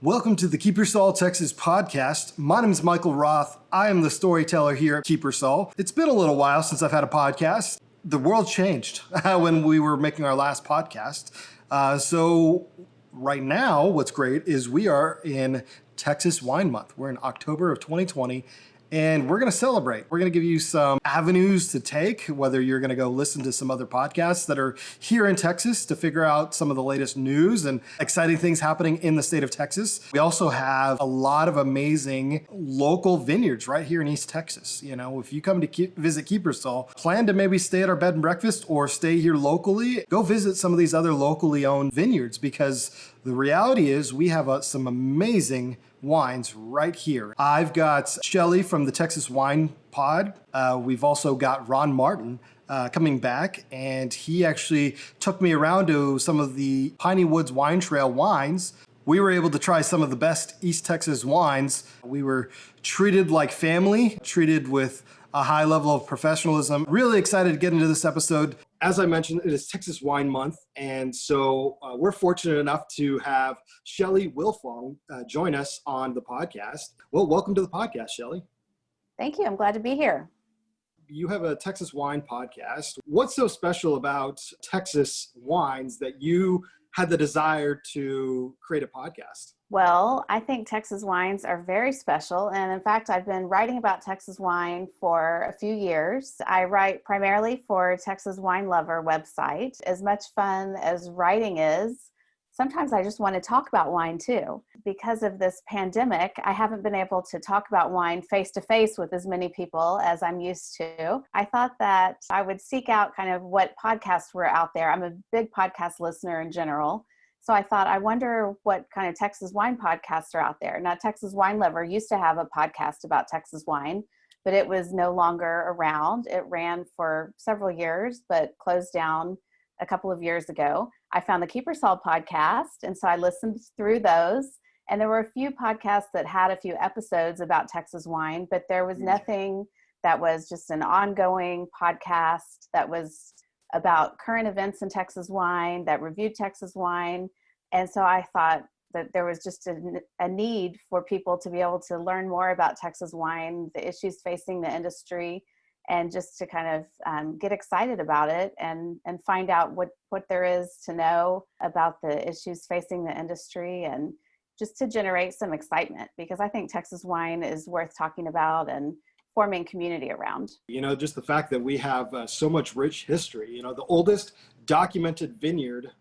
Welcome to the Kiepersol Texas podcast. My name is Michael Roth. I am the storyteller here at Kiepersol. It's been a little while since I've had a podcast. The world changed when we were making our last podcast. So right now, what's great is we are in Texas Wine Month. We're in October of 2020. And we're going to celebrate. We're going to give you some avenues to take, whether you're going to go listen to some other podcasts that are here in Texas to figure out some of the latest news and exciting things happening in the state of Texas. We also have a lot of amazing local vineyards right here in East Texas. You know, if you come to visit Kiepersol, plan to maybe stay at our bed and breakfast or stay here locally. Go visit some of these other locally owned vineyards because the reality is we have some amazing wines right here. I've got Shelley from the Texas Wine Pod. We've also got Ron Martin coming back, and he actually took me around to some of the Piney Woods Wine Trail wines. We were able to try some of the best East Texas wines. We were treated like family, treated with a high level of professionalism. Really excited to get into this episode. As I mentioned, it is Texas Wine Month, and so we're fortunate enough to have Shelley Wilfong join us on the podcast. Well, welcome to the podcast, Shelley. Thank you. I'm glad to be here. You have a Texas wine podcast. What's so special about Texas wines that you had the desire to create a podcast? Well, I think Texas wines are very special. And in fact, I've been writing about Texas wine for a few years. I write primarily for Texas Wine Lover website. As much fun as writing is, sometimes I just want to talk about wine too. Because of this pandemic, I haven't been able to talk about wine face to face with as many people as I'm used to. I thought that I would seek out kind of what podcasts were out there. I'm a big podcast listener in general. So I thought, I wonder what kind of Texas wine podcasts are out there. Now, Texas Wine Lover used to have a podcast about Texas wine, but it was no longer around. It ran for several years, but closed down a couple of years ago. I found the Kiepersol podcast, and so I listened through those. And there were a few podcasts that had a few episodes about Texas wine, but there was nothing that was just an ongoing podcast that was about current events in Texas wine, that reviewed Texas wine. And so I thought that there was just a need for people to be able to learn more about Texas wine, the issues facing the industry, and just to kind of get excited about it and find out what there is to know about the issues facing the industry, and just to generate some excitement, because I think Texas wine is worth talking about and forming community around. You know, just the fact that we have so much rich history. You know, the oldest documented vineyard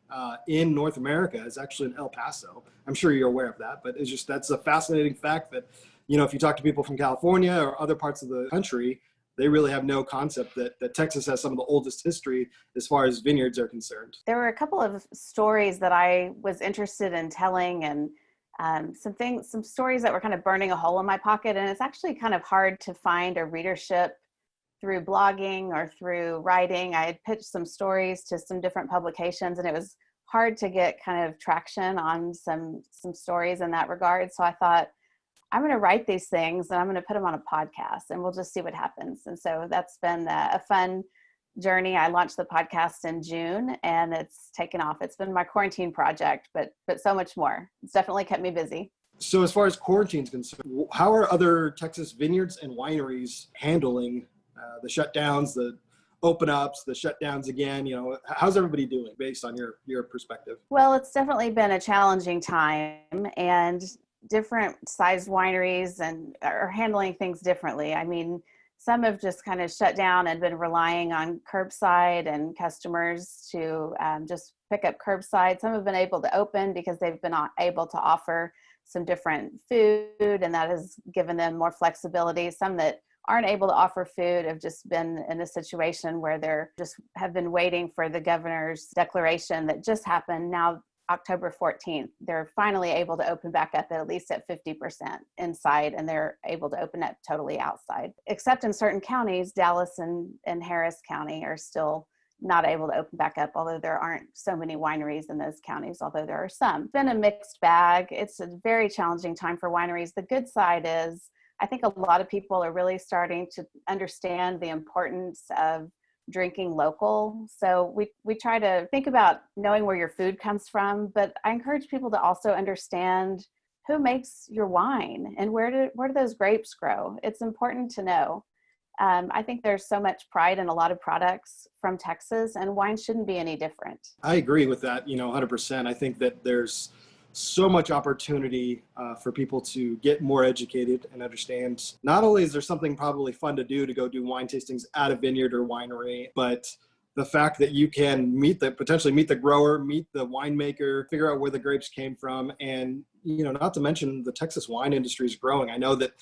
in North America is actually in El Paso. I'm sure you're aware of that, but it's just, that's a fascinating fact that, you know, if you talk to people from California or other parts of the country, they really have no concept that Texas has some of the oldest history as far as vineyards are concerned. There were a couple of stories that I was interested in telling, and some stories that were kind of burning a hole in my pocket. And it's actually kind of hard to find a readership through blogging or through writing. I had pitched some stories to some different publications, and it was hard to get kind of traction on some stories in that regard. So I thought, I'm going to write these things and I'm going to put them on a podcast, and we'll just see what happens. And so that's been a fun journey. I launched the podcast in June, and it's taken off. It's been my quarantine project, but so much more. It's definitely kept me busy. So as far as quarantine's concerned, how are other Texas vineyards and wineries handling the shutdowns, the open ups, the shutdowns again? You know, how's everybody doing based on your perspective? Well, it's definitely been a challenging time, and different sized wineries and are handling things differently. I mean, some have just kind of shut down and been relying on curbside and customers to just pick up curbside. Some have been able to open because they've been able to offer some different food, and that has given them more flexibility. Some that aren't able to offer food have just been in a situation where they're just have been waiting for the governor's declaration that just happened now, October 14th. They're finally able to open back up at least at 50% inside, and they're able to open up totally outside. Except in certain counties, Dallas and Harris County are still not able to open back up, although there aren't so many wineries in those counties, although there are some. It's been a mixed bag. It's a very challenging time for wineries. The good side is I think a lot of people are really starting to understand the importance of drinking local. So we try to think about knowing where your food comes from, but I encourage people to also understand who makes your wine and where do those grapes grow? It's important to know. I think there's so much pride in a lot of products from Texas, and wine shouldn't be any different. I agree with that, 100%. I think that there's so much opportunity for people to get more educated and understand. Not only is there something probably fun to do to go do wine tastings at a vineyard or winery, but the fact that you can potentially meet the grower, meet the winemaker, figure out where the grapes came from, and not to mention the Texas wine industry is growing. I know that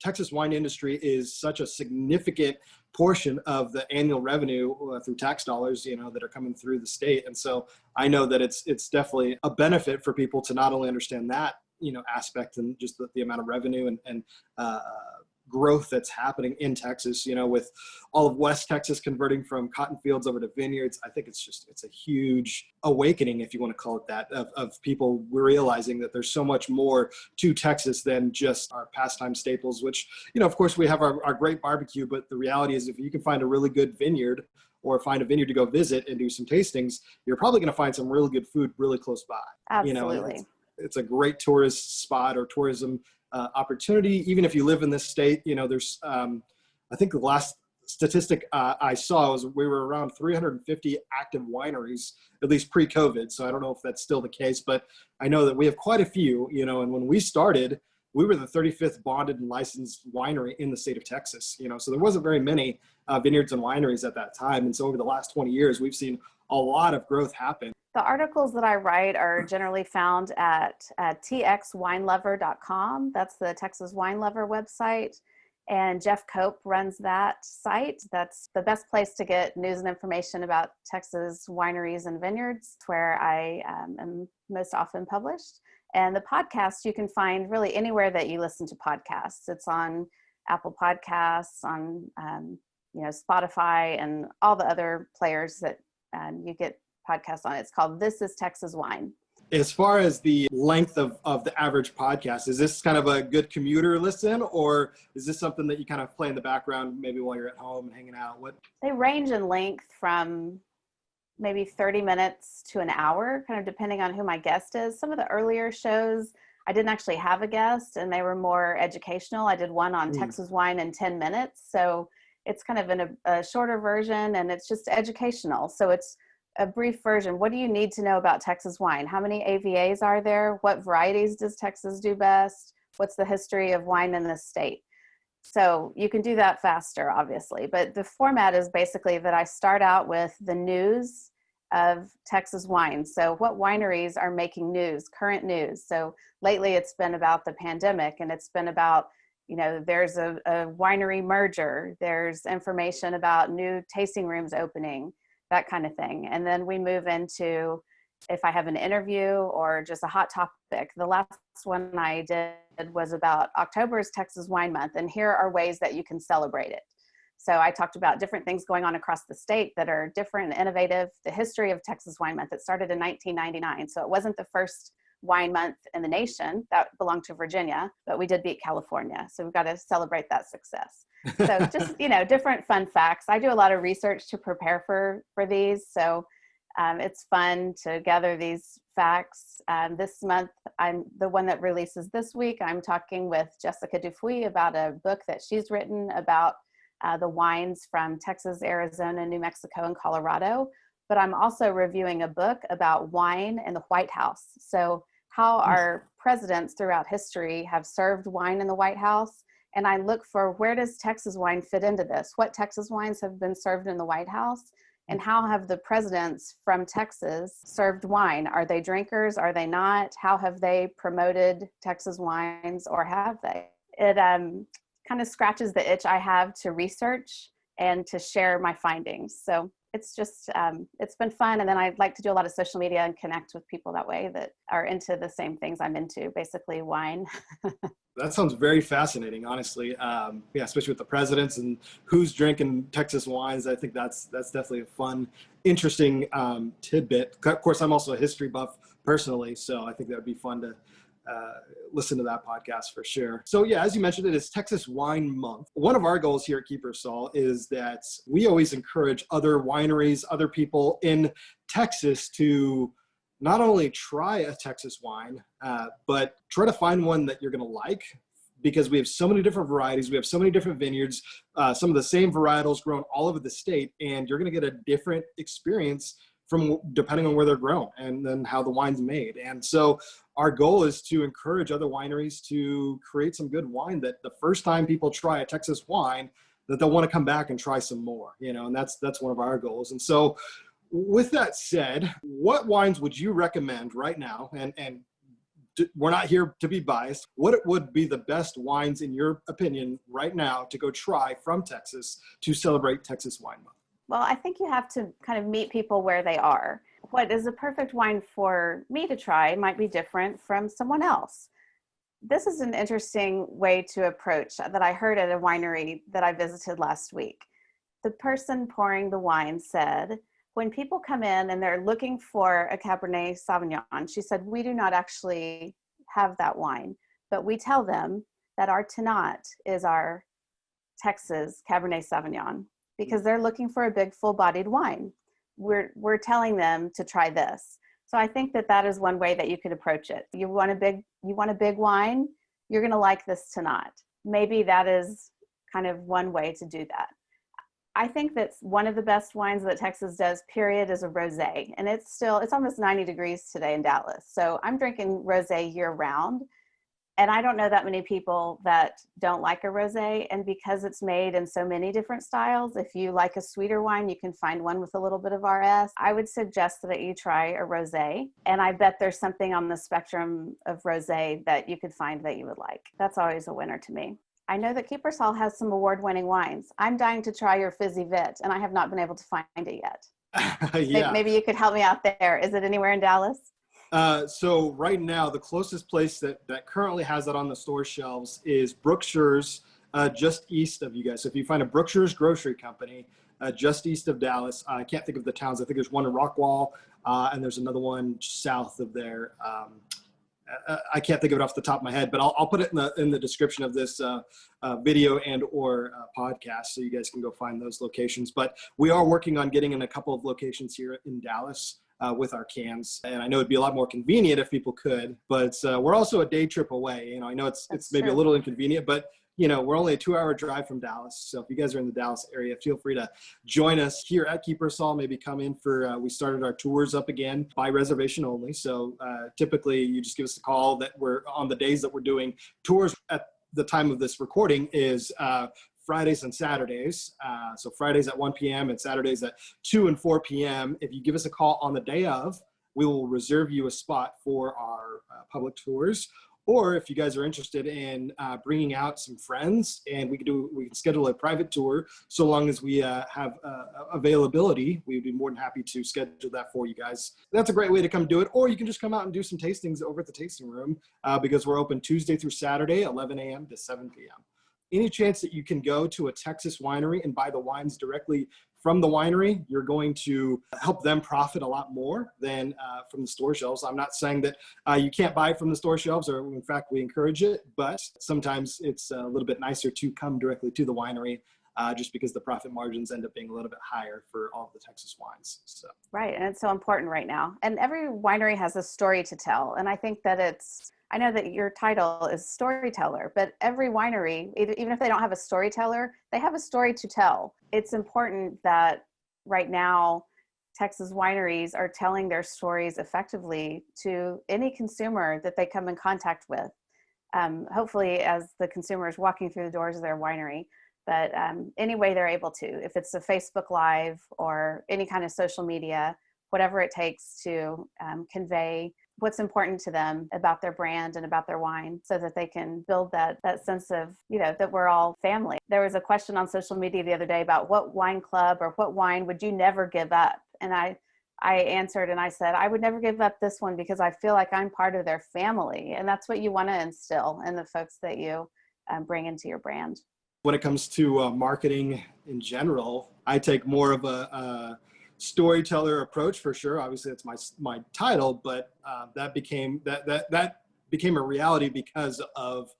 Texas wine industry is such a significant portion of the annual revenue through tax dollars, that are coming through the state. And so I know that it's definitely a benefit for people to not only understand that, aspect and just the amount of revenue and growth that's happening in Texas, with all of West Texas converting from cotton fields over to vineyards. I think it's a huge awakening, if you want to call it that, of people realizing that there's so much more to Texas than just our pastime staples, which, of course we have our great barbecue, but the reality is if you can find a really good vineyard or find a vineyard to go visit and do some tastings, you're probably going to find some really good food really close by. Absolutely. It's a great tourist spot or tourism opportunity. Even if you live in this state, there's, I think the last statistic I saw was we were around 350 active wineries, at least pre-COVID. So I don't know if that's still the case, but I know that we have quite a few, and when we started, we were the 35th bonded and licensed winery in the state of Texas, so there wasn't very many vineyards and wineries at that time. And so over the last 20 years, we've seen a lot of growth happen. The articles that I write are generally found at txwinelover.com. That's the Texas Wine Lover website. And Jeff Cope runs that site. That's the best place to get news and information about Texas wineries and vineyards. It's where I am most often published. And the podcast you can find really anywhere that you listen to podcasts. It's on Apple Podcasts, on Spotify, and all the other players that you get podcasts on. It's called This is Texas Wine. As far as the length of the average podcast, is this kind of a good commuter listen, or is this something that you kind of play in the background maybe while you're at home and hanging out? They range in length from maybe 30 minutes to an hour, kind of depending on who my guest is. Some of the earlier shows, I didn't actually have a guest and they were more educational. I did one on Texas wine in 10 minutes. So it's kind of in a shorter version and it's just educational. So it's a brief version. What do you need to know about Texas wine? How many AVAs are there? What varieties does Texas do best? What's the history of wine in this state? So you can do that faster, obviously, but the format is basically that I start out with the news of Texas wine. So what wineries are making news, current news. So lately it's been about the pandemic and it's been about, there's a winery merger, there's information about new tasting rooms opening, that kind of thing. And then we move into if I have an interview or just a hot topic. The last one I did was about October's Texas Wine Month, and here are ways that you can celebrate it. So I talked about different things going on across the state that are different and innovative. The history of Texas Wine Month, it started in 1999. So it wasn't the first wine month in the nation. That belonged to Virginia, but we did beat California. So we've got to celebrate that success. So just, different fun facts. I do a lot of research to prepare for these. So it's fun to gather these facts. This month, I'm the one that releases this week. I'm talking with Jessica Dufuy about a book that she's written about the wines from Texas, Arizona, New Mexico, and Colorado. But I'm also reviewing a book about wine in the White House. So how our presidents throughout history have served wine in the White House. And I look for where does Texas wine fit into this? What Texas wines have been served in the White House? And how have the presidents from Texas served wine? Are they drinkers? Are they not? How have they promoted Texas wines, or have they? It kind of scratches the itch I have to research and to share my findings. So it's just, it's been fun. And then I'd like to do a lot of social media and connect with people that way that are into the same things I'm into, basically wine. That sounds very fascinating, honestly. Especially with the presidents and who's drinking Texas wines. I think that's definitely a fun, interesting tidbit. Of course, I'm also a history buff personally, so I think that would be fun to listen to that podcast for sure. So yeah, as you mentioned, it is Texas Wine Month. One of our goals here at Kiepersol is that we always encourage other wineries, other people in Texas to not only try a Texas wine, but try to find one that you're going to like, because we have so many different varieties. We have so many different vineyards, some of the same varietals grown all over the state, and you're going to get a different experience from depending on where they're grown and then how the wine's made. And so our goal is to encourage other wineries to create some good wine that the first time people try a Texas wine, that they'll want to come back and try some more, and that's one of our goals. And so with that said, what wines would you recommend right now? And we're not here to be biased. What would be the best wines in your opinion right now to go try from Texas to celebrate Texas Wine Month? Well, I think you have to kind of meet people where they are. What is a perfect wine for me to try might be different from someone else. This is an interesting way to approach that I heard at a winery that I visited last week. The person pouring the wine said, when people come in and they're looking for a Cabernet Sauvignon, she said, we do not actually have that wine, but we tell them that our Tannat is our Texas Cabernet Sauvignon, because they're looking for a big full-bodied wine. We're telling them to try this. So I think that is one way that you could approach it. You want a big wine, you're going to like this Tannat. Maybe that is kind of one way to do that. I think that's one of the best wines that Texas does, period, is a rosé. And it's almost 90 degrees today in Dallas. So I'm drinking rosé year round. And I don't know that many people that don't like a rosé. And because it's made in so many different styles, if you like a sweeter wine, you can find one with a little bit of RS. I would suggest that you try a rosé. And I bet there's something on the spectrum of rosé that you could find that you would like. That's always a winner to me. I know that Kiepersol has some award-winning wines. I'm dying to try your Fizzy Vit, and I have not been able to find it yet. Yeah. Maybe you could help me out there. Is it anywhere in Dallas? So right now, the closest place that currently has that on the store shelves is Brookshire's, just east of you guys. So if you find a Brookshire's grocery company, just east of Dallas, I can't think of the towns. I think there's one in Rockwall, and there's another one south of there. I can't think of it off the top of my head, but I'll put it in the description of this video and or podcast, so you guys can go find those locations. But we are working on getting in a couple of locations here in Dallas with our cans, and I know it'd be a lot more convenient if people could, but we're also a day trip away. I know it's maybe a little inconvenient, but we're only a 2-hour drive from Dallas. So if you guys are in the Dallas area, feel free to join us here at Kiepersol. Maybe come in for, we started our tours up again by reservation only. So typically you just give us a call that we're on the days that we're doing tours at the time of this recording is Fridays and Saturdays. So Fridays at 1 p.m. and Saturdays at 2 and 4 p.m. If you give us a call on the day of, we will reserve you a spot for our public tours. Or if you guys are interested in bringing out some friends, and we can schedule a private tour, so long as we have availability, we would be more than happy to schedule that for you guys. That's a great way to come do it. Or you can just come out and do some tastings over at the tasting room because we're open Tuesday through Saturday, 11 a.m. to 7 p.m. Any chance that you can go to a Texas winery and buy the wines directly from the winery, you're going to help them profit a lot more than from the store shelves. I'm not saying that you can't buy from the store shelves, or in fact, we encourage it, but sometimes it's a little bit nicer to come directly to the winery just because the profit margins end up being a little bit higher for all of the Texas wines. So. Right, and it's so important right now. And every winery has a story to tell. And I think that I know that your title is storyteller, but every winery, even if they don't have a storyteller, they have a story to tell. It's important that right now, Texas wineries are telling their stories effectively to any consumer that they come in contact with. Hopefully as the consumer is walking through the doors of their winery, but any way they're able to, if it's a Facebook Live or any kind of social media, whatever it takes to convey what's important to them about their brand and about their wine, so that they can build that sense of, that we're all family. There was a question on social media the other day about what wine club or what wine would you never give up? And I answered and I said, I would never give up this one because I feel like I'm part of their family. And that's what you want to instill in the folks that you bring into your brand. When it comes to marketing in general, I take more of a storyteller approach for sure. Obviously that's my title, but that became a reality because of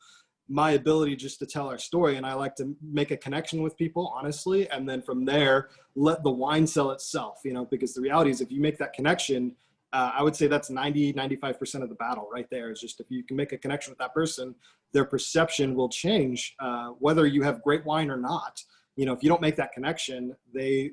my ability just to tell our story. And I like to make a connection with people, honestly, and then from there let the wine sell itself, because the reality is if you make that connection, I would say that's 95% of the battle right there. Is just if you can make a connection with that person, their perception will change, whether you have great wine or not. You know, if you don't make that connection, they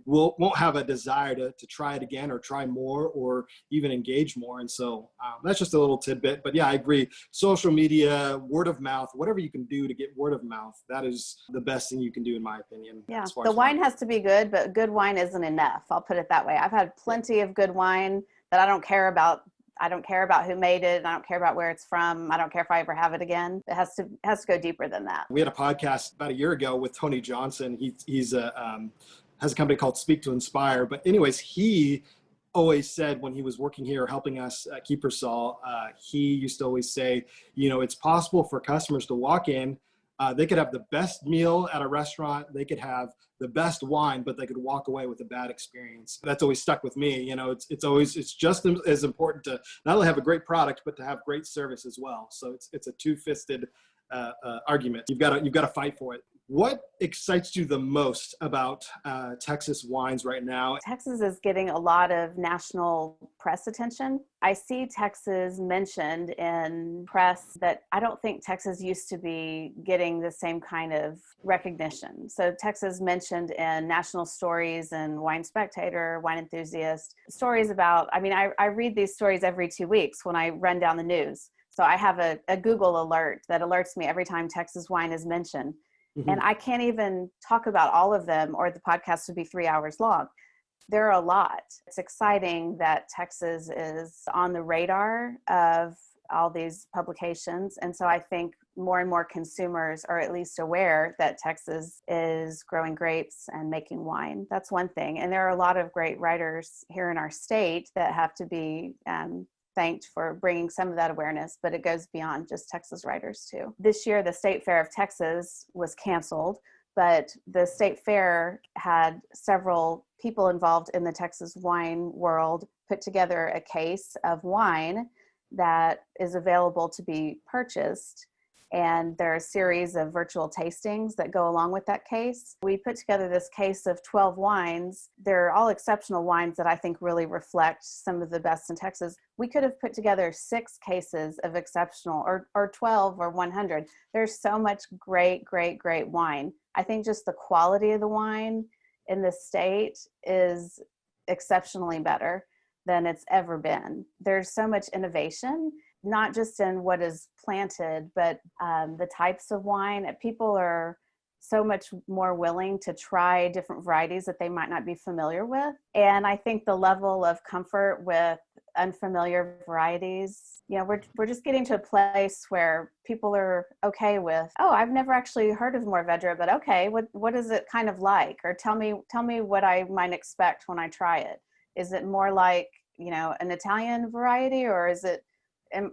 won't have a desire to try it again or try more or even engage more. And so that's just a little tidbit. But yeah, I agree. Social media, word of mouth, whatever you can do to get word of mouth, that is the best thing you can do, in my opinion. Yeah, as far the as wine has to be good, but good wine isn't enough. I'll put it that way. I've had plenty of good wine that I don't care about. I don't care about who made it. I don't care about where it's from. I don't care if I ever have it again. It has to go deeper than that. We had a podcast about a year ago with Tony Johnson. He's has a company called Speak to Inspire. But anyways, he always said when he was working here helping us at Kiepersol, he used to always say, you know, it's possible for customers to walk in. They could have the best meal at a restaurant. They could have the best wine, but they could walk away with a bad experience. That's always stuck with me. You know, it's just as important to not only have a great product, but to have great service as well. So it's a two-fisted argument. You've got to fight for it. What excites you the most about Texas wines right now? Texas is getting a lot of national press attention. I see Texas mentioned in press that I don't think Texas used to be getting the same kind of recognition. So Texas mentioned in national stories and Wine Spectator, Wine Enthusiast, stories about, I mean, I read these stories every 2 weeks when I run down the news. So I have a Google alert that alerts me every time Texas wine is mentioned. Mm-hmm. And I can't even talk about all of them, or the podcast would be 3 hours long. There are a lot. It's exciting that Texas is on the radar of all these publications. And so I think more and more consumers are at least aware that Texas is growing grapes and making wine. That's one thing. And there are a lot of great writers here in our state that have to be thanked for bringing some of that awareness, but it goes beyond just Texas writers too. This year, the State Fair of Texas was canceled, but the State Fair had several people involved in the Texas wine world put together a case of wine that is available to be purchased. And there are a series of virtual tastings that go along with that case. We put together this case of 12 wines. They're all exceptional wines that I think really reflect some of the best in Texas. We could have put together 6 cases of exceptional, or 12 or 100. There's so much great, great, great wine. I think just the quality of the wine in the state is exceptionally better than it's ever been. There's so much innovation, not just in what is planted, but the types of wine. People are so much more willing to try different varieties that they might not be familiar with. And I think the level of comfort with unfamiliar varieties, you know, we're just getting to a place where people are okay with, oh, I've never actually heard of Mourvedre, but okay, what is it kind of like? Or tell me what I might expect when I try it. Is it more like, you know, an Italian variety, or is it,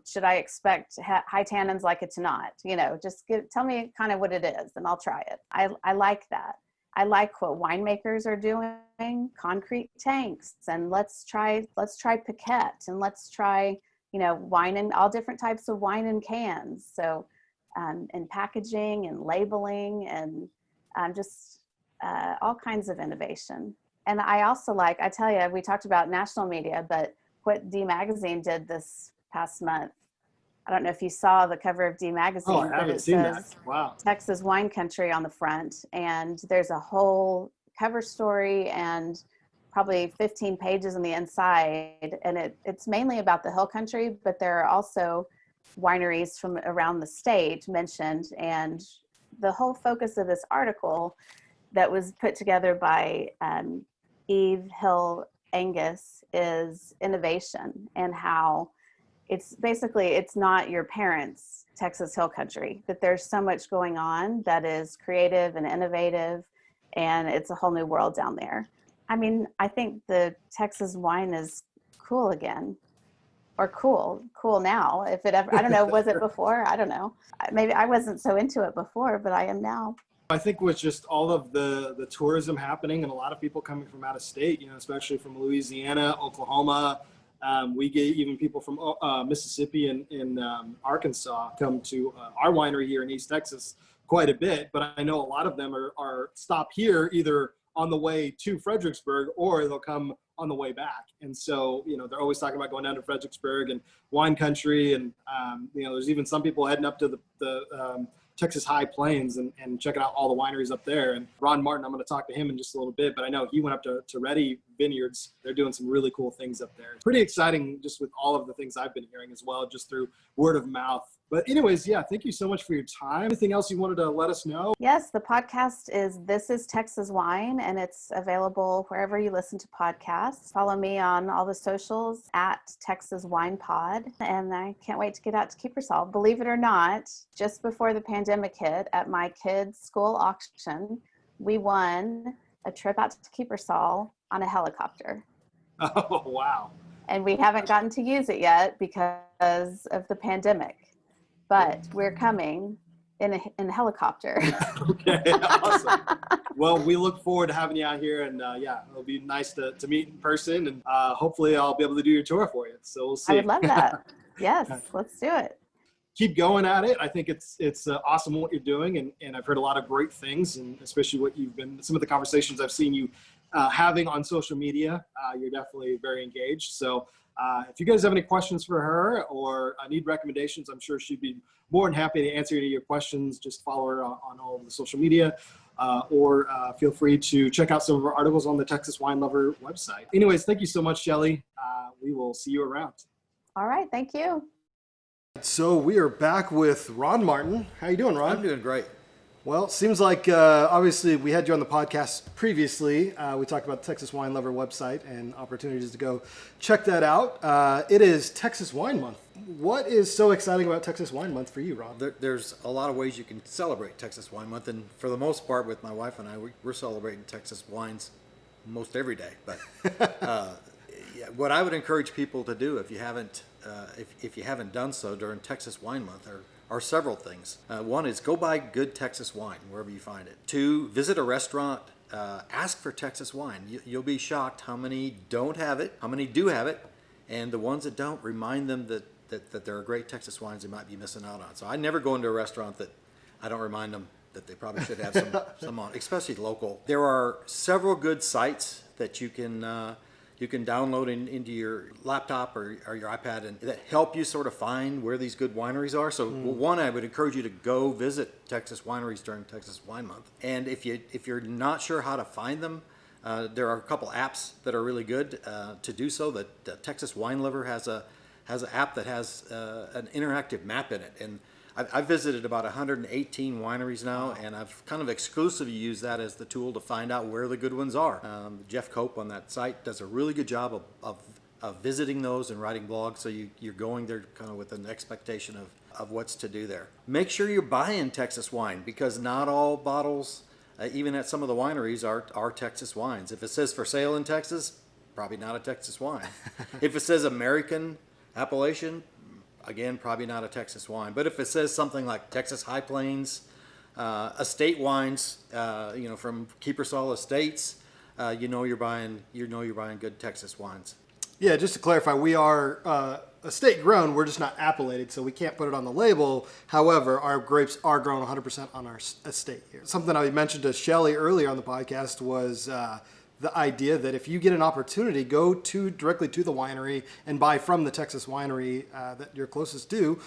should I expect high tannins like it to not? You know, just tell me kind of what it is and I'll try it. I like that. I like what winemakers are doing, concrete tanks, and let's try Paquette, and let's try, you know, wine and all different types of wine in cans. So, and packaging and labeling and just all kinds of innovation. And I also like, I tell you, we talked about national media, but what D Magazine did this past month, I don't know if you saw the cover of D Magazine. Oh, I haven't seen that. Wow. Texas Wine Country on the front. And there's a whole cover story and probably 15 pages on the inside. And it's mainly about the Hill Country, but there are also wineries from around the state mentioned. And the whole focus of this article that was put together by Eve Hill Angus is innovation, and how it's basically, it's not your parents' Texas Hill Country, that there's so much going on that is creative and innovative, and it's a whole new world down there. I mean, I think the Texas wine is cool again, or cool now. If it ever, I don't know, was it before? I don't know. Maybe I wasn't so into it before, but I am now. I think with just all of the tourism happening and a lot of people coming from out of state, you know, especially from Louisiana, Oklahoma, we get even people from Mississippi and Arkansas come to our winery here in East Texas quite a bit. But I know a lot of them are stop here either on the way to Fredericksburg, or they'll come on the way back. And so, they're always talking about going down to Fredericksburg and wine country. And, there's even some people heading up to the Texas High Plains and checking out all the wineries up there. And Ron Martin, I'm going to talk to him in just a little bit, but I know he went up to Reddy Vineyards. They're doing some really cool things up there. Pretty exciting just with all of the things I've been hearing as well, just through word of mouth. But anyways, yeah, thank you so much for your time. Anything else you wanted to let us know? Yes, the podcast is This is Texas Wine, and it's available wherever you listen to podcasts. Follow me on all the socials at Texas Wine Pod, and I can't wait to get out to Kiepersol. Believe it or not, just before the pandemic hit, at my kids' school auction, we won a trip out to Kiepersol on a helicopter. Oh, wow. And we haven't gotten to use it yet because of the pandemic. But we're coming in a helicopter. Okay, awesome. Well, we look forward to having you out here, and it'll be nice to meet in person, and hopefully I'll be able to do your tour for you. So we'll see. I would love that. Yes, let's do it. Keep going at it. I think it's awesome what you're doing, and I've heard a lot of great things, and especially some of the conversations I've seen you having on social media. You're definitely very engaged. So if you guys have any questions for her or need recommendations, I'm sure she'd be more than happy to answer any of your questions. Just follow her on all of the social media, or feel free to check out some of her articles on the Texas Wine Lover website. Anyways, thank you so much, Shelley. We will see you around. All right, thank you. So we are back with Ron Martin. How you doing, Ron? I'm doing great. Well, it seems like obviously we had you on the podcast previously. We talked about the Texas Wine Lover website and opportunities to go check that out. It is Texas Wine Month. What is so exciting about Texas Wine Month for you, Rob? There's a lot of ways you can celebrate Texas Wine Month, and for the most part, with my wife and I, we're celebrating Texas wines most every day. But what I would encourage people to do, if you haven't done so during Texas Wine Month, are several things. One is go buy good Texas wine wherever you find it. Two, visit a restaurant, ask for Texas wine. You'll be shocked how many don't have it, how many do have it, and the ones that don't, remind them that there are great Texas wines they might be missing out on. So I never go into a restaurant that I don't remind them that they probably should have some on, especially local. There are several good sites that you can download into your laptop or your iPad and that help you sort of find where these good wineries are. So one, I would encourage you to go visit Texas wineries during Texas Wine Month. And if you're not sure how to find them, there are a couple apps that are really good to do so. The Texas Wine Lover has an app that has an interactive map in it. And I've visited about 118 wineries now, and I've kind of exclusively used that as the tool to find out where the good ones are. Jeff Cope on that site does a really good job of visiting those and writing blogs, so you're going there kind of with an expectation of what's to do there. Make sure you're buying Texas wine, because not all bottles, even at some of the wineries, are Texas wines. If it says for sale in Texas, probably not a Texas wine. If it says American Appellation, again, probably not a Texas wine. But if it says something like Texas High Plains, estate wines, from Kiepersol Estates, you're buying good Texas wines. Yeah, just to clarify, we are estate grown. We're just not appellated, so we can't put it on the label. However, our grapes are grown 100% on our estate here. Something I mentioned to Shelley earlier on the podcast was the idea that if you get an opportunity, go directly to the winery and buy from the Texas winery that you're closest to,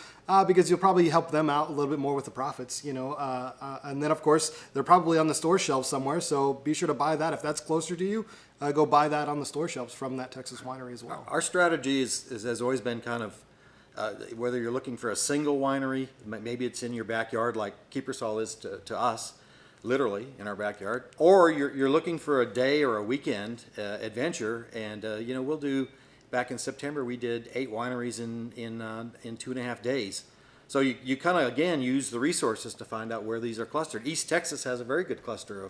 because you'll probably help them out a little bit more with the profits, and then of course they're probably on the store shelves somewhere, so be sure to buy that. If that's closer to you, go buy that on the store shelves from that Texas winery as well. Our strategy has always been kind of, whether you're looking for a single winery, maybe it's in your backyard like Kiepersol is to us, literally in our backyard, or you're looking for a day or a weekend adventure, and we'll do. Back in September, we did 8 wineries in 2.5 days. So you kind of again use the resources to find out where these are clustered. East Texas has a very good cluster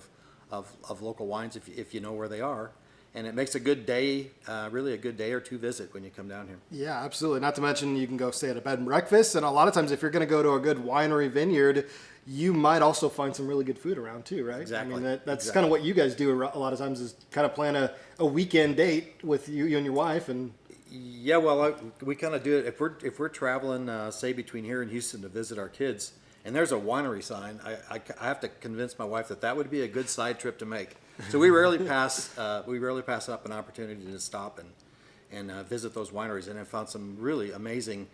of local wines if you know where they are. And it makes a good day, really a good day or two visit when you come down here. Yeah, absolutely. Not to mention you can go stay at a bed and breakfast. And a lot of times if you're going to go to a good winery vineyard, you might also find some really good food around too, right? Exactly. I mean, that's kind of what you guys do a lot of times, is kind of plan a weekend date with you and your wife. And yeah, well, we kind of do it if we're traveling, say between here and Houston to visit our kids. and there's a winery sign, I have to convince my wife that would be a good side trip to make. So we rarely pass up an opportunity to stop and visit those wineries, and I found some really amazing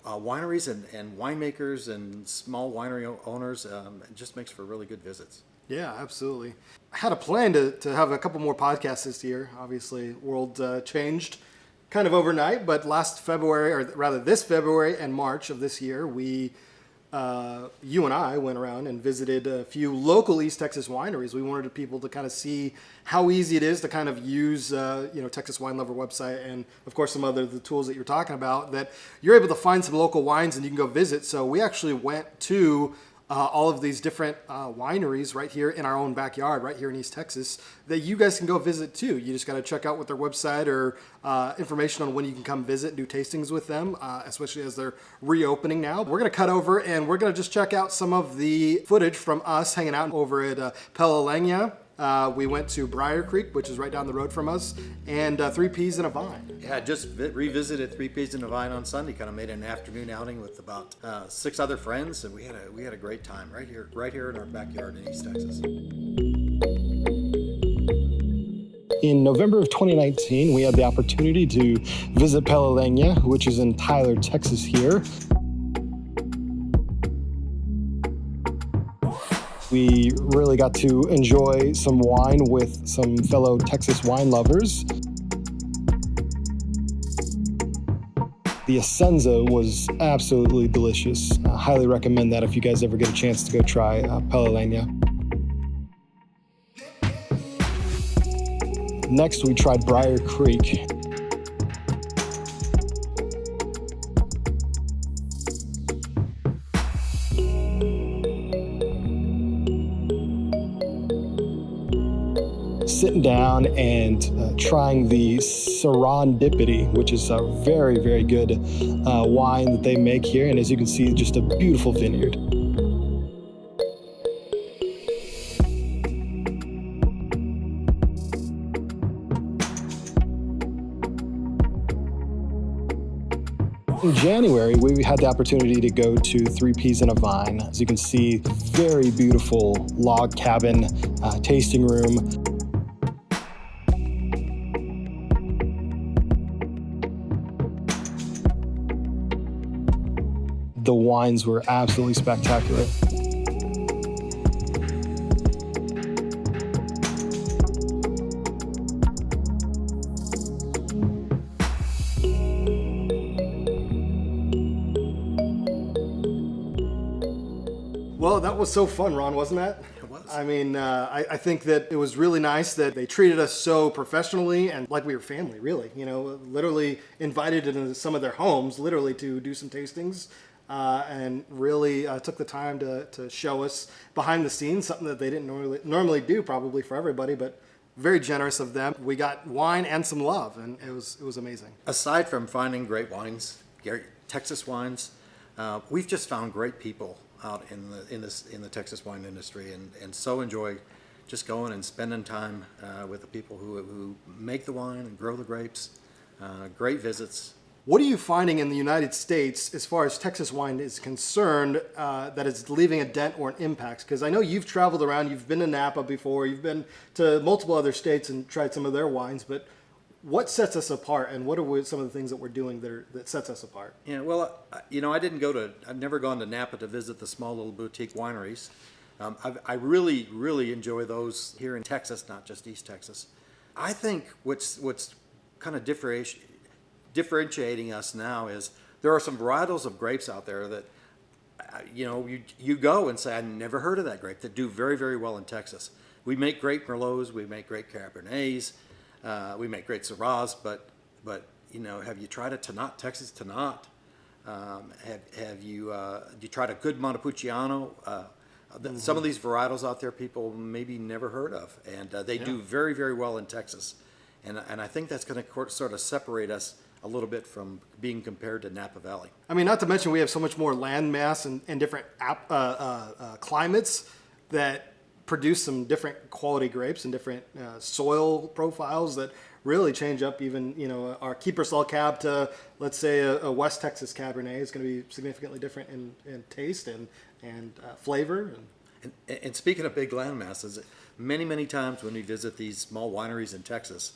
wineries and winemakers and small winery owners. It just makes for really good visits. Yeah, absolutely. I had a plan to have a couple more podcasts this year. Obviously, world changed kind of overnight, but last February, or rather this February and March of this year, you and I went around and visited a few local East Texas wineries. We wanted people to kind of see how easy it is to kind of use, Texas Wine Lover website, and of course some other the tools that you're talking about, that you're able to find some local wines and you can go visit. So we actually went to all of these different wineries right here in our own backyard, right here in East Texas, that you guys can go visit too. You just got to check out what their website or information on when you can come visit and do tastings with them, especially as they're reopening now. We're going to cut over and we're going to just check out some of the footage from us hanging out over at Pelelenia. We went to Briar Creek, which is right down the road from us, and Three Peas in a Vine. Yeah, just revisited Three Peas in a Vine on Sunday. Kind of made an afternoon outing with about 6 other friends, and we had a great time right here in our backyard in East Texas. In November of 2019, we had the opportunity to visit Pelelenia, which is in Tyler, Texas here. We really got to enjoy some wine with some fellow Texas wine lovers. The Essenza was absolutely delicious. I highly recommend that if you guys ever get a chance to go try Pelelenia. Next, we tried Briar Creek. Sitting down and trying the Serendipity, which is a very, very good wine that they make here. And as you can see, just a beautiful vineyard. In January, we had the opportunity to go to Three Peas in a Vine. As you can see, very beautiful log cabin tasting room. The wines were absolutely spectacular. Well, that was so fun, Ron, wasn't that? It was. I mean, I think that it was really nice that they treated us so professionally and like we were family, really. Literally invited into some of their homes, literally to do some tastings. And really took the time to show us behind the scenes, something that they didn't normally do probably for everybody, but very generous of them. We got wine and some love, and it was amazing. Aside from finding great wines, Texas wines, we've just found great people out in the Texas wine industry, and so enjoy just going and spending time with the people who make the wine and grow the grapes. Great visits. What are you finding in the United States as far as Texas wine is concerned that is leaving a dent or an impact? Because I know you've traveled around, you've been to Napa before, you've been to multiple other states and tried some of their wines, but what sets us apart, and what are some of the things that we're doing that sets us apart? Yeah, well, I've never gone to Napa to visit the small little boutique wineries. I really, really enjoy those here in Texas, not just East Texas. I think what's kind of differentiating us now is there are some varietals of grapes out there that you go and say, I never heard of that grape, that do very, very well in Texas. We make great Merlots, we make great Cabernets, we make great Syrahs, but have you tried a Tannat, Texas Tannat? Have you tried a good Montepulciano? Some of these varietals out there people maybe never heard of, and they do very, very well in Texas. And I think that's going to sort of separate us a little bit from being compared to Napa Valley. I mean, not to mention we have so much more land mass and different climates that produce some different quality grapes and different soil profiles that really change up even, our Kiepersol Cab to, let's say, a West Texas Cabernet is going to be significantly different in taste and flavor. And speaking of big land masses, many times when we visit these small wineries in Texas,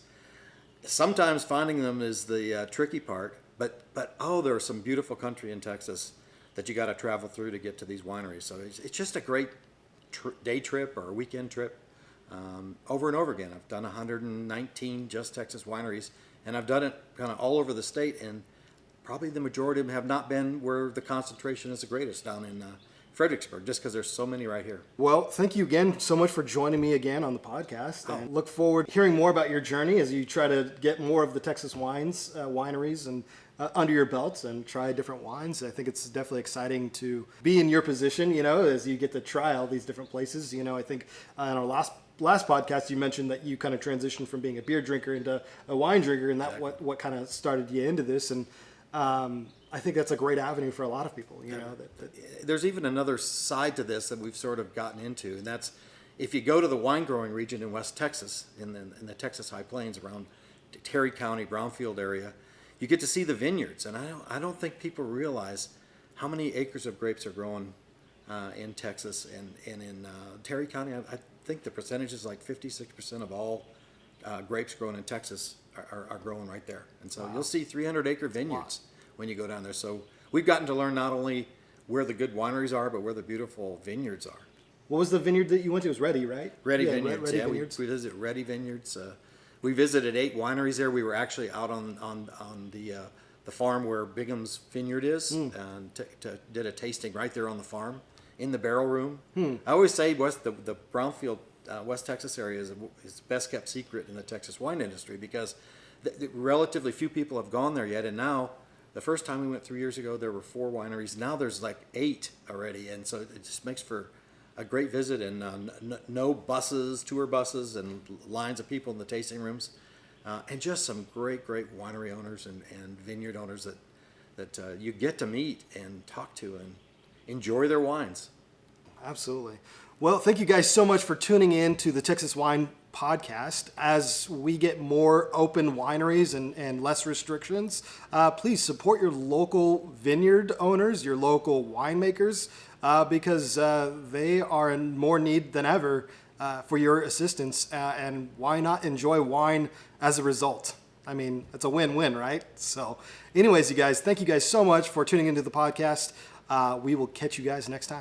sometimes finding them is the tricky part. But there are some beautiful country in Texas that you got to travel through to get to these wineries. So it's just a great day trip or a weekend trip. Over and over again. I've done 119 just Texas wineries, and I've done it kind of all over the state, and probably the majority of them have not been where the concentration is the greatest, down in Fredericksburg, just because there's so many right here. Well, thank you again so much for joining me again on the podcast. And look forward to hearing more about your journey as you try to get more of the Texas wines, wineries, and under your belts and try different wines. I think it's definitely exciting to be in your position, as you get to try all these different places. I think in our last podcast, you mentioned that you kind of transitioned from being a beer drinker into a wine drinker, and that Exactly. what kind of started you into this. And I think that's a great avenue for a lot of people. There's even another side to this that we've sort of gotten into, and that's if you go to the wine growing region in West Texas, in the Texas High Plains around Terry County, Brownfield area, you get to see the vineyards, and I don't think people realize how many acres of grapes are growing in Texas and in Terry County. I think the percentage is like 56% of all grapes grown in Texas are growing right there. And so you'll see 300-acre vineyards when you go down there. So we've gotten to learn not only where the good wineries are, but where the beautiful vineyards are. What was the vineyard that you went to? It was Ready, right? Ready Yeah, Vineyards. Ready Yeah, Vineyards. we visit Ready Vineyards. We visited 8 wineries there. We were actually out on the farm where Bingham's Vineyard is, and did a tasting right there on the farm in the barrel room. I always say the Brownfield West Texas area is the best kept secret in the Texas wine industry, because relatively few people have gone there yet. And now, the first time we went 3 years ago, there were 4 wineries. Now there's like 8 already, and so it just makes for a great visit, and no buses, tour buses, and lines of people in the tasting rooms, and just some great winery owners and vineyard owners that you get to meet and talk to and enjoy their wines. Absolutely. Well, thank you guys so much for tuning in to the Texas Wine Podcast. As we get more open wineries and less restrictions, please support your local vineyard owners, your local winemakers, because they are in more need than ever for your assistance. And why not enjoy wine as a result? I mean, it's a win-win, right? So anyways, you guys, thank you guys so much for tuning into the podcast. We will catch you guys next time.